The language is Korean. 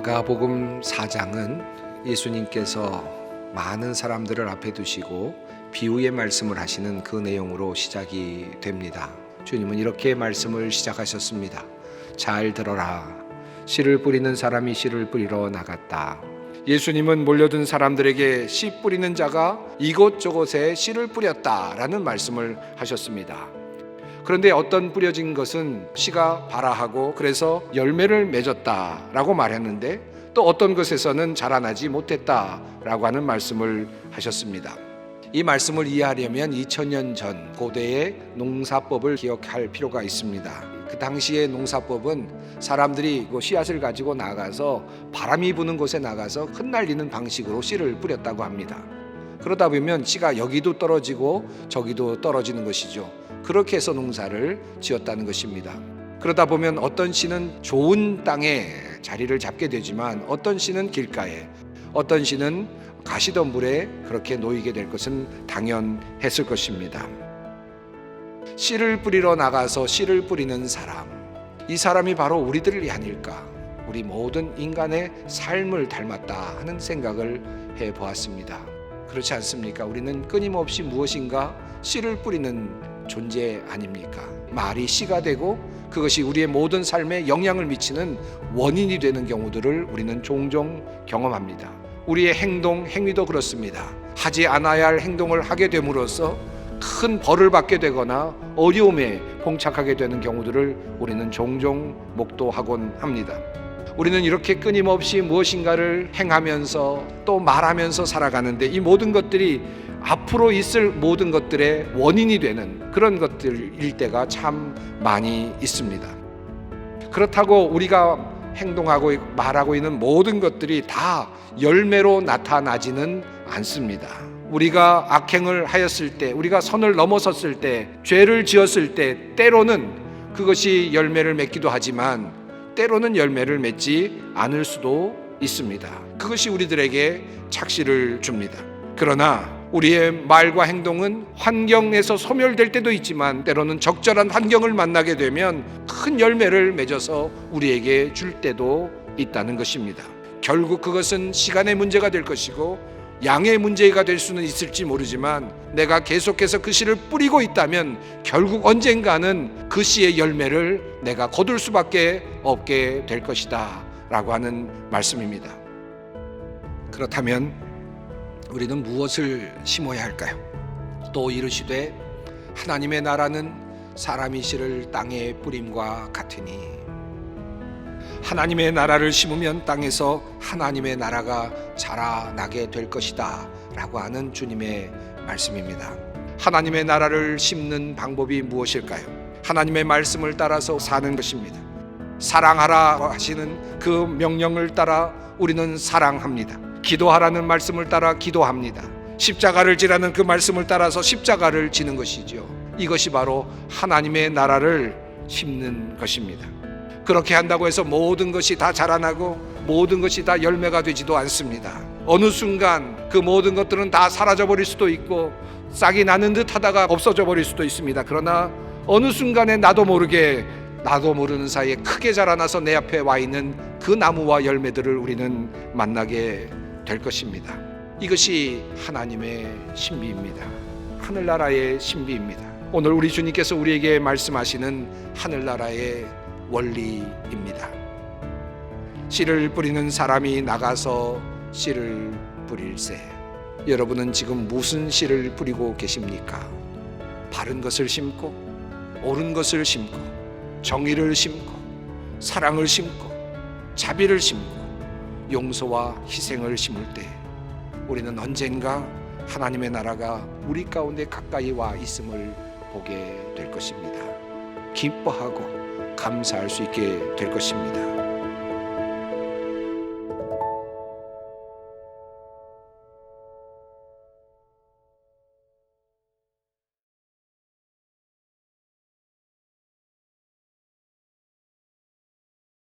마가복음 4장은 예수님께서 많은 사람들을 앞에 두시고 비유의 말씀을 하시는 그 내용으로 시작이 됩니다. 주님은 이렇게 말씀을 시작하셨습니다. 잘 들어라. 씨를 뿌리는 사람이 씨를 뿌리러 나갔다. 예수님은 몰려든 사람들에게 씨 뿌리는 자가 이곳저곳에 씨를 뿌렸다라는 말씀을 하셨습니다. 그런데 어떤 뿌려진 것은 씨가 발아하고 그래서 열매를 맺었다라고 말했는데 또 어떤 것에서는 자라나지 못했다라고 하는 말씀을 하셨습니다. 이 말씀을 이해하려면 2000년 전 고대의 농사법을 기억할 필요가 있습니다. 그 당시의 농사법은 사람들이 씨앗을 가지고 나가서 바람이 부는 곳에 나가서 흩날리는 방식으로 씨를 뿌렸다고 합니다. 그러다 보면 씨가 여기도 떨어지고 저기도 떨어지는 것이죠. 그렇게 해서 농사를 지었다는 것입니다. 그러다 보면 어떤 씨는 좋은 땅에 자리를 잡게 되지만 어떤 씨는 길가에, 어떤 씨는 가시덤불에 그렇게 놓이게 될 것은 당연했을 것입니다. 씨를 뿌리러 나가서 씨를 뿌리는 사람, 이 사람이 바로 우리들이 아닐까, 우리 모든 인간의 삶을 닮았다 하는 생각을 해보았습니다. 그렇지 않습니까? 우리는 끊임없이 무엇인가 씨를 뿌리는 존재 아닙니까? 말이 씨가 되고 그것이 우리의 모든 삶에 영향을 미치는 원인이 되는 경우들을 우리는 종종 경험합니다. 우리의 행동, 행위도 그렇습니다. 하지 않아야 할 행동을 하게 됨으로써 큰 벌을 받게 되거나 어려움에 봉착하게 되는 경우들을 우리는 종종 목도하곤 합니다. 우리는 이렇게 끊임없이 무엇인가를 행하면서 또 말하면서 살아가는데 이 모든 것들이 앞으로 있을 모든 것들의 원인이 되는 그런 것들일 때가 참 많이 있습니다. 그렇다고 우리가 행동하고 말하고 있는 모든 것들이 다 열매로 나타나지는 않습니다. 우리가 악행을 하였을 때, 우리가 선을 넘어섰을 때, 죄를 지었을 때 때로는 그것이 열매를 맺기도 하지만 때로는 열매를 맺지 않을 수도 있습니다. 그것이 우리들에게 착시를 줍니다. 그러나 우리의 말과 행동은 환경에서 소멸될 때도 있지만 때로는 적절한 환경을 만나게 되면 큰 열매를 맺어서 우리에게 줄 때도 있다는 것입니다. 결국 그것은 시간의 문제가 될 것이고 양의 문제가 될 수는 있을지 모르지만 내가 계속해서 그 씨를 뿌리고 있다면 결국 언젠가는 그 씨의 열매를 내가 거둘 수밖에 없게 될 것이다 라고 하는 말씀입니다. 그렇다면 우리는 무엇을 심어야 할까요? 또 이르시되 하나님의 나라는 사람이 씨를 땅에 뿌림과 같으니 하나님의 나라를 심으면 땅에서 하나님의 나라가 자라나게 될 것이다 라고 하는 주님의 말씀입니다. 하나님의 나라를 심는 방법이 무엇일까요? 하나님의 말씀을 따라서 사는 것입니다. 사랑하라 하시는 그 명령을 따라 우리는 사랑합니다. 기도하라는 말씀을 따라 기도합니다. 십자가를 지라는 그 말씀을 따라서 십자가를 지는 것이죠. 이것이 바로 하나님의 나라를 심는 것입니다. 그렇게 한다고 해서 모든 것이 다 자라나고 모든 것이 다 열매가 되지도 않습니다. 어느 순간 그 모든 것들은 다 사라져 버릴 수도 있고 싹이 나는 듯 하다가 없어져 버릴 수도 있습니다. 그러나 어느 순간에 나도 모르게 나도 모르는 사이에 크게 자라나서 내 앞에 와 있는 그 나무와 열매들을 우리는 만나게 될 것입니다. 이것이 하나님의 신비입니다. 하늘나라의 신비입니다. 오늘 우리 주님께서 우리에게 말씀하시는 하늘나라의 원리입니다. 씨를 뿌리는 사람이 나가서 씨를 뿌릴세. 여러분은 지금 무슨 씨를 뿌리고 계십니까? 바른 것을 심고 옳은 것을 심고 정의를 심고 사랑을 심고 자비를 심고 용서와 희생을 심을 때 우리는 언젠가 하나님의 나라가 우리 가운데 가까이 와 있음을 보게 될 것입니다. 기뻐하고 감사할 수 있게 될 것입니다.